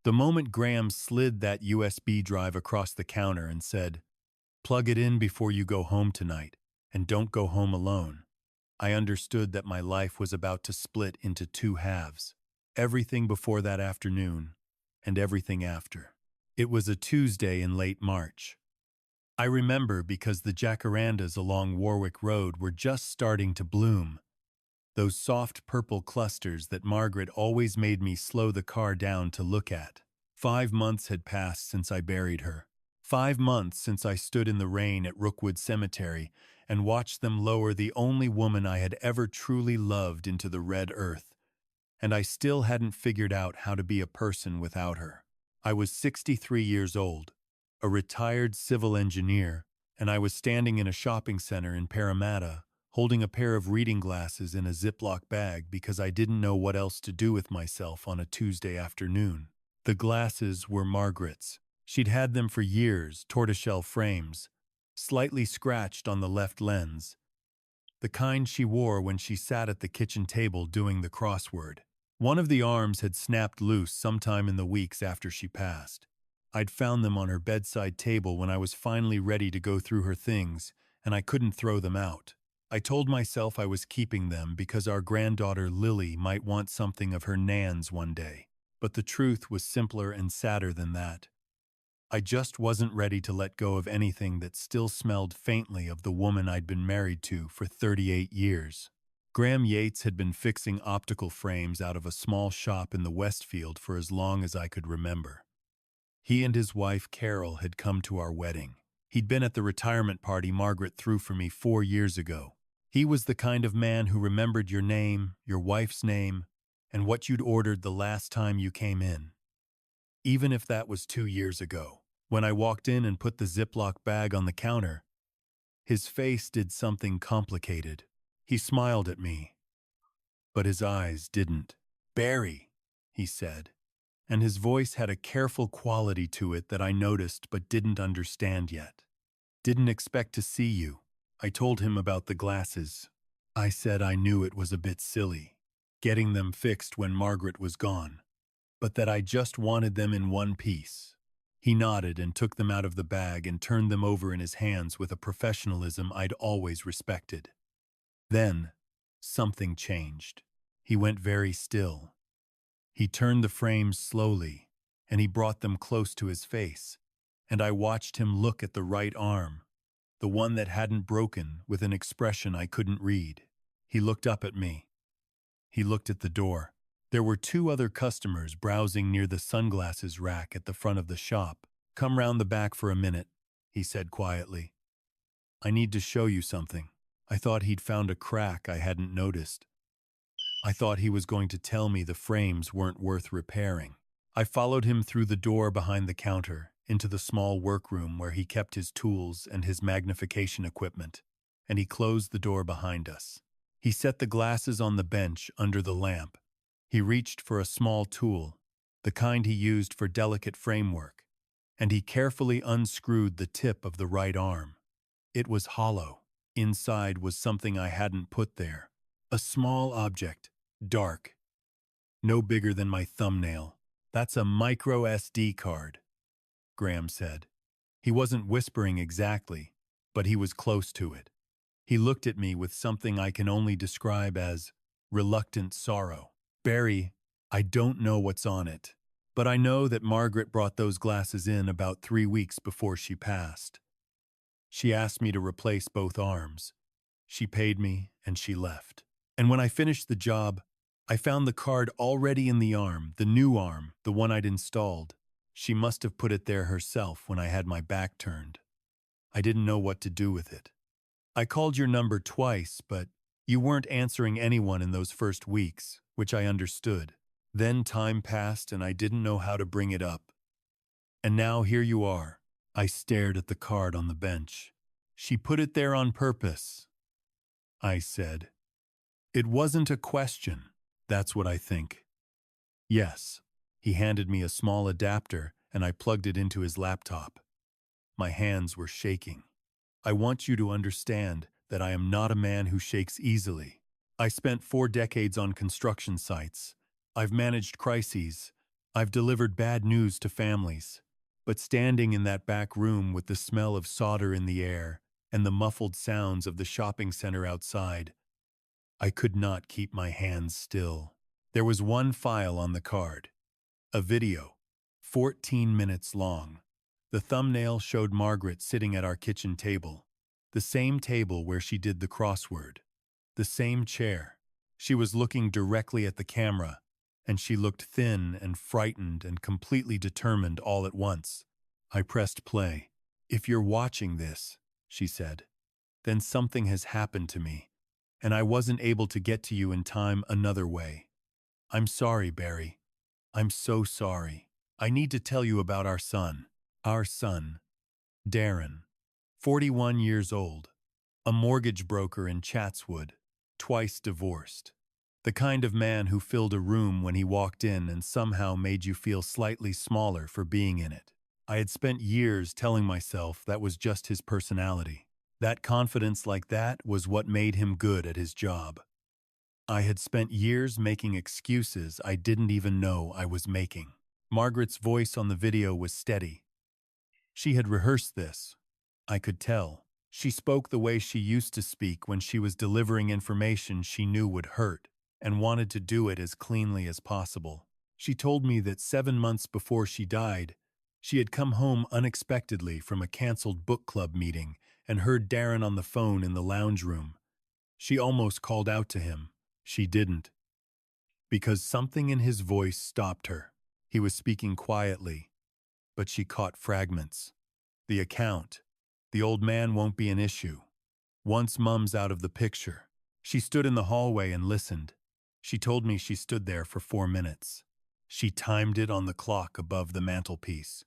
The moment Graham slid that USB drive across the counter and said, "Plug it in before you go home tonight, and don't go home alone," I understood that my life was about to split into two halves. Everything before that afternoon, and everything after. It was a Tuesday in late March. I remember because the jacarandas along Warwick Road were just starting to bloom. Those soft purple clusters that Margaret always made me slow the car down to look at. 5 months had passed since I buried her. 5 months since I stood in the rain at Rookwood Cemetery and watched them lower the only woman I had ever truly loved into the red earth. And I still hadn't figured out how to be a person without her. I was 63 years old, a retired civil engineer, and I was standing in a shopping center in Parramatta, holding a pair of reading glasses in a Ziploc bag because I didn't know what else to do with myself on a Tuesday afternoon. The glasses were Margaret's. She'd had them for years, tortoiseshell frames, slightly scratched on the left lens. The kind she wore when she sat at the kitchen table doing the crossword. One of the arms had snapped loose sometime in the weeks after she passed. I'd found them on her bedside table when I was finally ready to go through her things, and I couldn't throw them out. I told myself I was keeping them because our granddaughter Lily might want something of her Nan's one day. But the truth was simpler and sadder than that. I just wasn't ready to let go of anything that still smelled faintly of the woman I'd been married to for 38 years. Graham Yates had been fixing optical frames out of a small shop in the Westfield for as long as I could remember. He and his wife Carol had come to our wedding. He'd been at the retirement party Margaret threw for me 4 years ago. He was the kind of man who remembered your name, your wife's name, and what you'd ordered the last time you came in. Even if that was 2 years ago. When I walked in and put the Ziploc bag on the counter, his face did something complicated. He smiled at me, but his eyes didn't. "Barry," he said, and his voice had a careful quality to it that I noticed but didn't understand yet. "Didn't expect to see you." I told him about the glasses. I said I knew it was a bit silly, getting them fixed when Margaret was gone, but that I just wanted them in one piece. He nodded and took them out of the bag and turned them over in his hands with a professionalism I'd always respected. Then, something changed. He went very still. He turned the frames slowly, and he brought them close to his face, and I watched him look at the right arm, the one that hadn't broken, with an expression I couldn't read. He looked up at me. He looked at the door. There were 2 other customers browsing near the sunglasses rack at the front of the shop. "Come round the back for a minute," he said quietly. "I need to show you something." I thought he'd found a crack I hadn't noticed. I thought he was going to tell me the frames weren't worth repairing. I followed him through the door behind the counter, into the small workroom where he kept his tools and his magnification equipment, and he closed the door behind us. He set the glasses on the bench under the lamp. He reached for a small tool, the kind he used for delicate framework, and he carefully unscrewed the tip of the right arm. It was hollow. Inside was something I hadn't put there. A small object, dark, no bigger than my thumbnail. "That's a micro SD card," Graham said. He wasn't whispering exactly, but he was close to it. He looked at me with something I can only describe as reluctant sorrow. "Barry, I don't know what's on it, but I know that Margaret brought those glasses in about 3 weeks before she passed. She asked me to replace both arms. She paid me, and she left. And when I finished the job, I found the card already in the arm, the new arm, the one I'd installed. She must have put it there herself when I had my back turned. I didn't know what to do with it. I called your number twice, but you weren't answering anyone in those first weeks, which I understood. Then time passed and I didn't know how to bring it up. And now here you are." I stared at the card on the bench. "She put it there on purpose," I said. "It wasn't a question. That's what I think." "Yes." He handed me a small adapter and I plugged it into his laptop. My hands were shaking. "I want you to understand that I am not a man who shakes easily. I spent 4 decades on construction sites. I've managed crises. I've delivered bad news to families, but standing in that back room with the smell of solder in the air and the muffled sounds of the shopping center outside, I could not keep my hands still. There was one file on the card, a video, 14 minutes long. The thumbnail showed Margaret sitting at our kitchen table, the same table where she did the crossword, the same chair. She was looking directly at the camera, and she looked thin and frightened and completely determined all at once. I pressed play. "If you're watching this," she said, "then something has happened to me, and I wasn't able to get to you in time another way. I'm sorry, Barry. I'm so sorry. I need to tell you about our son. Our son, Darren, 41 years old, a mortgage broker in Chatswood, twice divorced. The kind of man who filled a room when he walked in and somehow made you feel slightly smaller for being in it. I had spent years telling myself that was just his personality. That confidence like that was what made him good at his job. I had spent years making excuses I didn't even know I was making. Margaret's voice on the video was steady. She had rehearsed this. I could tell. She spoke the way she used to speak when she was delivering information she knew would hurt, and wanted to do it as cleanly as possible. She told me that 7 months before she died, she had come home unexpectedly from a canceled book club meeting and heard Darren on the phone in the lounge room. She almost called out to him. She didn't, because something in his voice stopped her. He was speaking quietly, but she caught fragments. The account. The old man won't be an issue. Once Mum's out of the picture. She stood in the hallway and listened. She told me she stood there for 4 minutes. She timed it on the clock above the mantelpiece.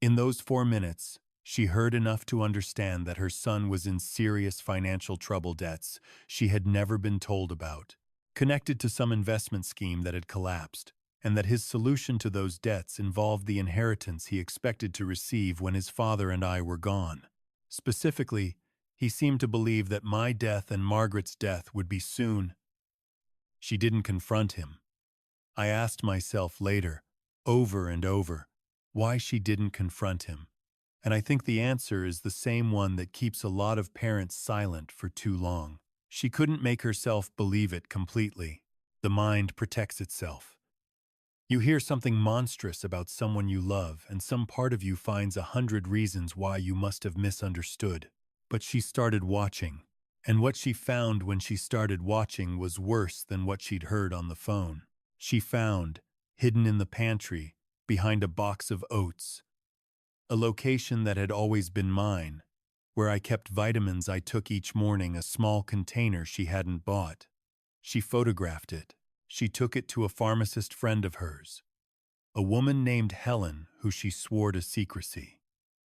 In those 4 minutes, she heard enough to understand that her son was in serious financial trouble, debts she had never been told about, connected to some investment scheme that had collapsed, and that his solution to those debts involved the inheritance he expected to receive when his father and I were gone. Specifically, he seemed to believe that my death and Margaret's death would be soon. She didn't confront him. I asked myself later, over and over, why she didn't confront him. And I think the answer is the same one that keeps a lot of parents silent for too long. She couldn't make herself believe it completely. The mind protects itself. You hear something monstrous about someone you love, and some part of you finds 100 reasons why you must have misunderstood. But she started watching, and what she found when she started watching was worse than what she'd heard on the phone. She found, hidden in the pantry, behind a box of oats, a location that had always been mine, where I kept vitamins I took each morning, a small container she hadn't bought. She photographed it. She took it to a pharmacist friend of hers, a woman named Helen, who she swore to secrecy.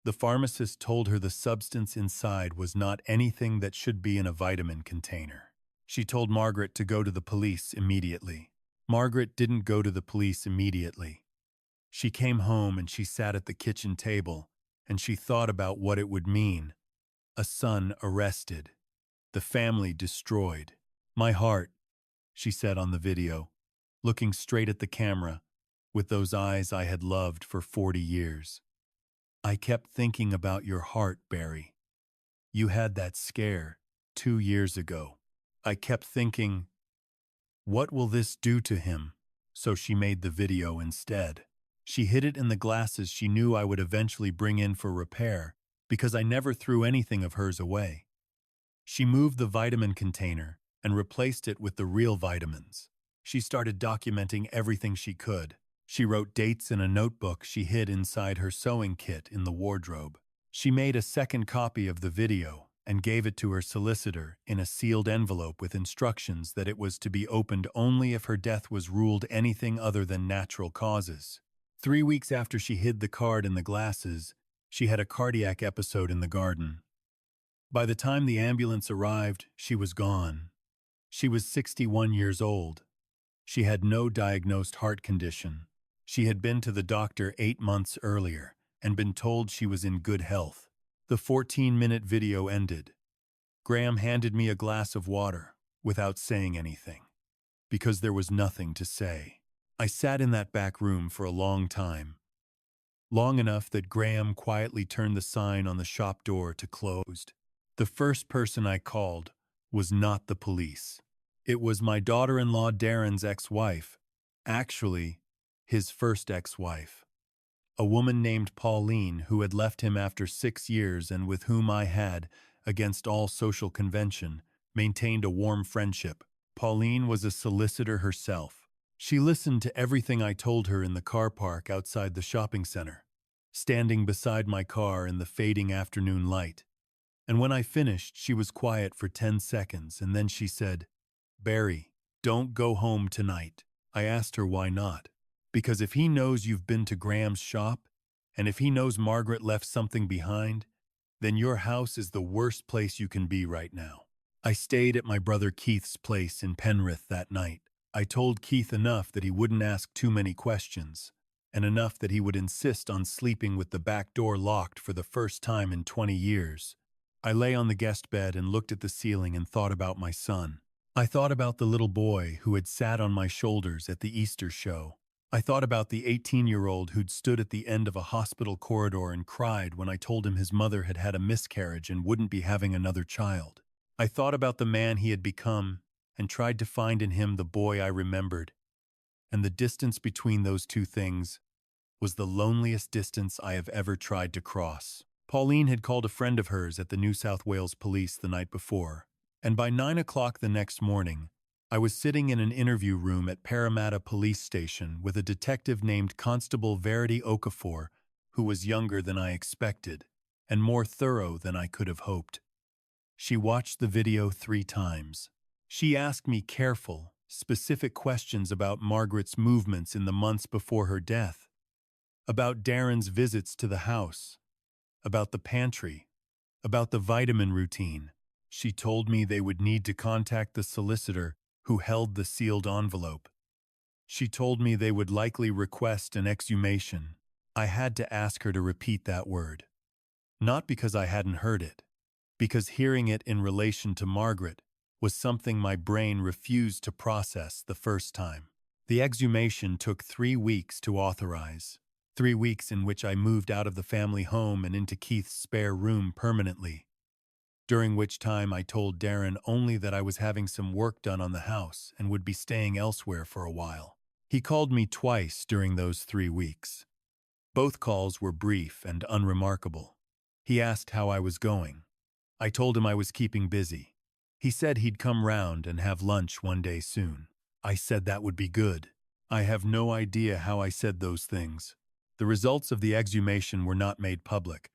The pharmacist told her the substance inside was not anything that should be in a vitamin container. She told Margaret to go to the police immediately. Margaret didn't go to the police immediately. She came home and she sat at the kitchen table, and she thought about what it would mean. A son arrested. The family destroyed. My heart, she said on the video, looking straight at the camera, with those eyes I had loved for 40 years. I kept thinking about your heart, Barry. You had that scare 2 years ago. I kept thinking, what will this do to him? So she made the video instead. She hid it in the glasses she knew I would eventually bring in for repair, because I never threw anything of hers away. She moved the vitamin container and replaced it with the real vitamins. She started documenting everything she could. She wrote dates in a notebook she hid inside her sewing kit in the wardrobe. She made a second copy of the video and gave it to her solicitor in a sealed envelope with instructions that it was to be opened only if her death was ruled anything other than natural causes. 3 weeks after she hid the card in the glasses, she had a cardiac episode in the garden. By the time the ambulance arrived, she was gone. She was 61 years old. She had no diagnosed heart condition. She had been to the doctor 8 months earlier and been told she was in good health. The 14-minute video ended. Graham handed me a glass of water without saying anything, because there was nothing to say. I sat in that back room for a long time, long enough that Graham quietly turned the sign on the shop door to closed. The first person I called was not the police. It was my daughter-in-law Darren's ex-wife, actually, his first ex-wife. A woman named Pauline who had left him after 6 years and with whom I had, against all social convention, maintained a warm friendship. Pauline was a solicitor herself. She listened to everything I told her in the car park outside the shopping center, standing beside my car in the fading afternoon light. And when I finished, she was quiet for 10 seconds, and then she said, "Barry, don't go home tonight." I asked her why not. Because if he knows you've been to Graham's shop, and if he knows Margaret left something behind, then your house is the worst place you can be right now. I stayed at my brother Keith's place in Penrith that night. I told Keith enough that he wouldn't ask too many questions, and enough that he would insist on sleeping with the back door locked for the first time in 20 years. I lay on the guest bed and looked at the ceiling and thought about my son. I thought about the little boy who had sat on my shoulders at the Easter show. I thought about the 18-year-old who'd stood at the end of a hospital corridor and cried when I told him his mother had had a miscarriage and wouldn't be having another child. I thought about the man he had become and tried to find in him the boy I remembered. And the distance between those two things was the loneliest distance I have ever tried to cross. Pauline had called a friend of hers at the New South Wales Police the night before, and by 9 o'clock the next morning, I was sitting in an interview room at Parramatta Police Station with a detective named Constable Verity Okafor, who was younger than I expected and more thorough than I could have hoped. She watched the video 3 times. She asked me careful, specific questions about Margaret's movements in the months before her death, about Darren's visits to the house, about the pantry, about the vitamin routine. She told me they would need to contact the solicitor who held the sealed envelope. She told me they would likely request an exhumation. I had to ask her to repeat that word. Not because I hadn't heard it, because hearing it in relation to Margaret was something my brain refused to process the first time. The exhumation took 3 weeks to authorize, 3 weeks in which I moved out of the family home and into Keith's spare room permanently, during which time I told Darren only that I was having some work done on the house and would be staying elsewhere for a while. He called me twice during those 3 weeks. Both calls were brief and unremarkable. He asked how I was going. I told him I was keeping busy. He said he'd come round and have lunch one day soon. I said that would be good. I have no idea how I said those things. The results of the exhumation were not made public,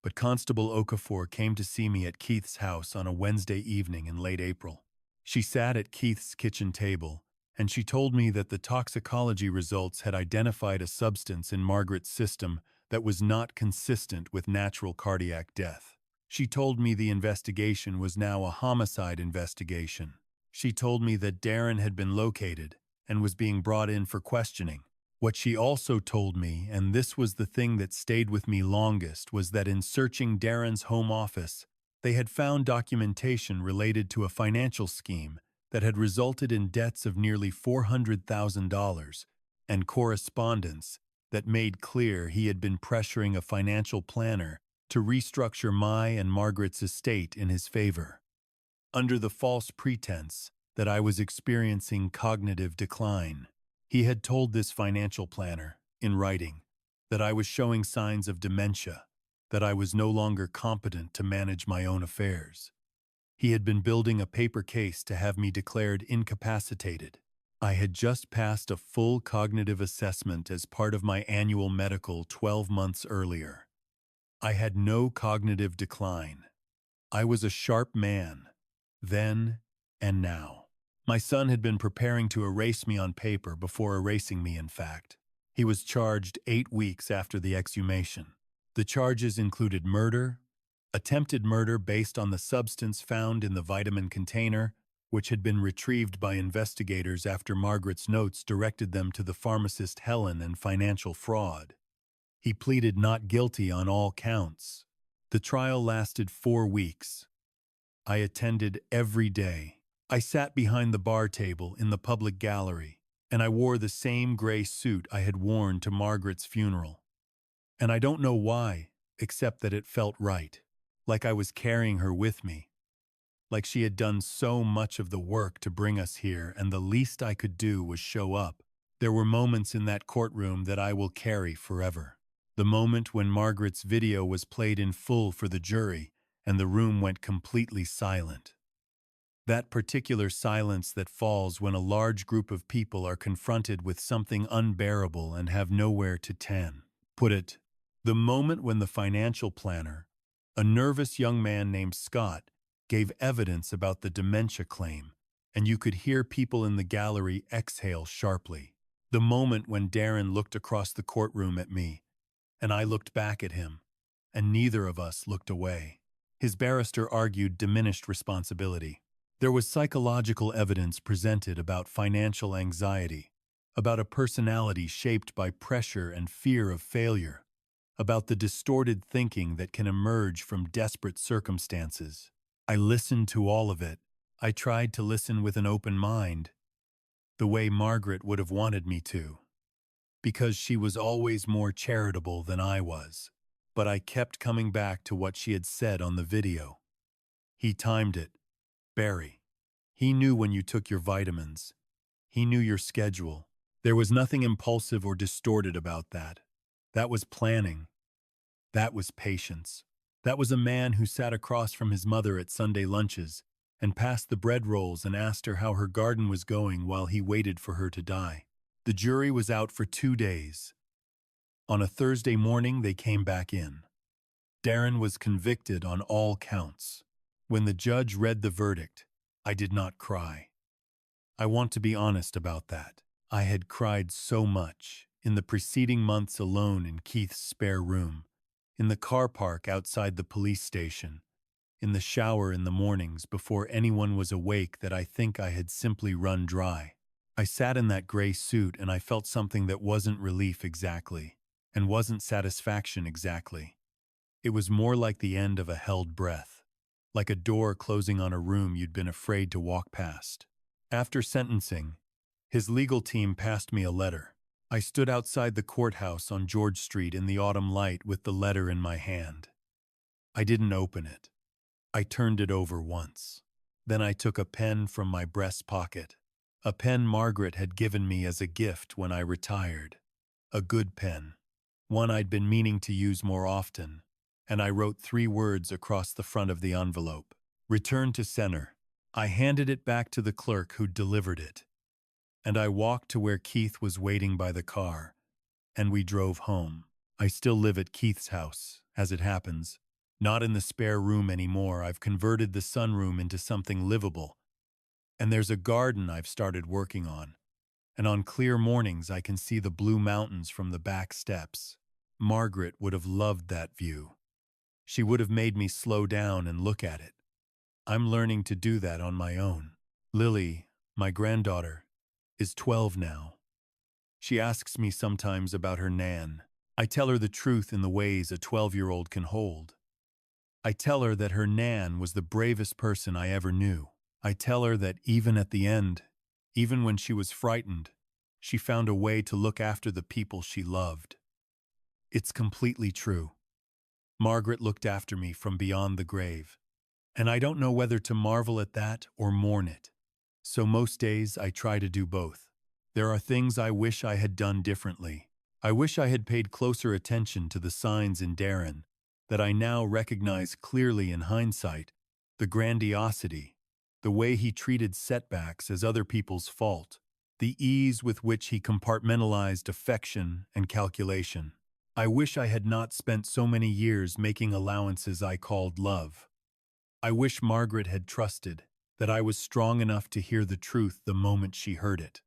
but Constable Okafor came to see me at Keith's house on a Wednesday evening in late April. She sat at Keith's kitchen table, and she told me that the toxicology results had identified a substance in Margaret's system that was not consistent with natural cardiac death. She told me the investigation was now a homicide investigation. She told me that Darren had been located and was being brought in for questioning. What she also told me, and this was the thing that stayed with me longest, was that in searching Darren's home office, they had found documentation related to a financial scheme that had resulted in debts of nearly $400,000 and correspondence that made clear he had been pressuring a financial planner to restructure my and Margaret's estate in his favor, under the false pretense that I was experiencing cognitive decline. He had told this financial planner, in writing, that I was showing signs of dementia, that I was no longer competent to manage my own affairs. He had been building a paper case to have me declared incapacitated. I had just passed a full cognitive assessment as part of my annual medical 12 months earlier. I had no cognitive decline. I was a sharp man, then and now. My son had been preparing to erase me on paper before erasing me, in fact. He was charged 8 weeks after the exhumation. The charges included murder, attempted murder based on the substance found in the vitamin container, which had been retrieved by investigators after Margaret's notes directed them to the pharmacist Helen, and financial fraud. He pleaded not guilty on all counts. The trial lasted 4 weeks. I attended every day. I sat behind the bar table in the public gallery, and I wore the same gray suit I had worn to Margaret's funeral. And I don't know why, except that it felt right, like I was carrying her with me, like she had done so much of the work to bring us here, and the least I could do was show up. There were moments in that courtroom that I will carry forever. The moment when Margaret's video was played in full for the jury, and the room went completely silent. That particular silence that falls when a large group of people are confronted with something unbearable and have nowhere to put it. The moment when the financial planner, a nervous young man named Scott, gave evidence about the dementia claim, and you could hear people in the gallery exhale sharply. The moment when Darren looked across the courtroom at me, and I looked back at him, and neither of us looked away. His barrister argued diminished responsibility. There was psychological evidence presented about financial anxiety, about a personality shaped by pressure and fear of failure, about the distorted thinking that can emerge from desperate circumstances. I listened to all of it. I tried to listen with an open mind, the way Margaret would have wanted me to, because she was always more charitable than I was. But I kept coming back to what she had said on the video. He timed it. Barry. He knew when you took your vitamins. He knew your schedule. There was nothing impulsive or distorted about that. That was planning. That was patience. That was a man who sat across from his mother at Sunday lunches and passed the bread rolls and asked her how her garden was going while he waited for her to die. The jury was out for 2 days. On a Thursday morning, they came back in. Darren was convicted on all counts. When the judge read the verdict, I did not cry. I want to be honest about that. I had cried so much in the preceding months alone in Keith's spare room, in the car park outside the police station, in the shower in the mornings before anyone was awake, that I think I had simply run dry. I sat in that gray suit and I felt something that wasn't relief exactly, and wasn't satisfaction exactly. It was more like the end of a held breath, like a door closing on a room you'd been afraid to walk past. After sentencing, his legal team passed me a letter. I stood outside the courthouse on George Street in the autumn light with the letter in my hand. I didn't open it. I turned it over once. Then I took a pen from my breast pocket, a pen Margaret had given me as a gift when I retired. A good pen, one I'd been meaning to use more often, and I wrote 3 words across the front of the envelope. Return to center. I handed it back to the clerk who'd delivered it, and I walked to where Keith was waiting by the car, and we drove home. I still live at Keith's house, as it happens. Not in the spare room anymore. I've converted the sunroom into something livable, and there's a garden I've started working on, and on clear mornings I can see the blue mountains from the back steps. Margaret would have loved that view. She would have made me slow down and look at it. I'm learning to do that on my own. Lily, my granddaughter, is 12 now. She asks me sometimes about her nan. I tell her the truth in the ways a 12-year-old can hold. I tell her that her nan was the bravest person I ever knew. I tell her that even at the end, even when she was frightened, she found a way to look after the people she loved. It's completely true. Margaret looked after me from beyond the grave, and I don't know whether to marvel at that or mourn it. So most days I try to do both. There are things I wish I had done differently. I wish I had paid closer attention to the signs in Darren that I now recognize clearly in hindsight: the grandiosity, the way he treated setbacks as other people's fault, the ease with which he compartmentalized affection and calculation. I wish I had not spent so many years making allowances I called love. I wish Margaret had trusted that I was strong enough to hear the truth the moment she heard it,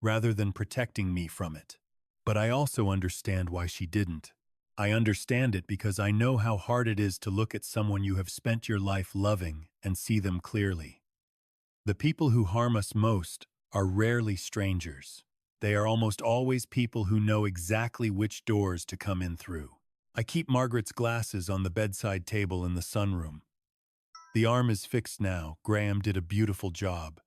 rather than protecting me from it. But I also understand why she didn't. I understand it because I know how hard it is to look at someone you have spent your life loving and see them clearly. The people who harm us most are rarely strangers. They are almost always people who know exactly which doors to come in through. I keep Margaret's glasses on the bedside table in the sunroom. The arm is fixed now. Graham did a beautiful job.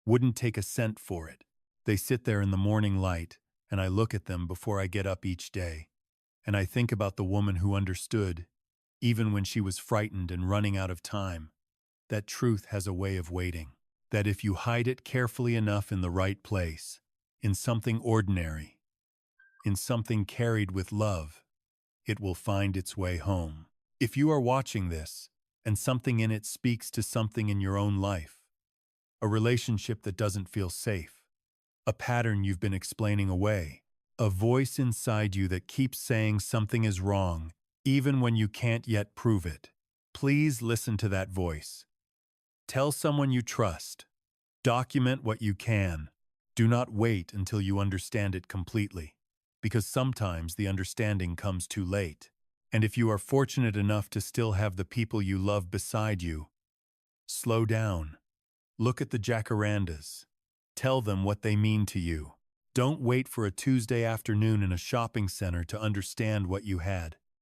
Wouldn't take a cent for it. They sit there in the morning light, and I look at them before I get up each day. And I think about the woman who understood, even when she was frightened and running out of time, that truth has a way of waiting. That if you hide it carefully enough in the right place, in something ordinary, in something carried with love, it will find its way home. If you are watching this, and something in it speaks to something in your own life, a relationship that doesn't feel safe, a pattern you've been explaining away, a voice inside you that keeps saying something is wrong, even when you can't yet prove it, please listen to that voice. Tell someone you trust. Document what you can. Do not wait until you understand it completely, because sometimes the understanding comes too late. And if you are fortunate enough to still have the people you love beside you, slow down. Look at the jacarandas. Tell them what they mean to you. Don't wait for a Tuesday afternoon in a shopping center to understand what you had.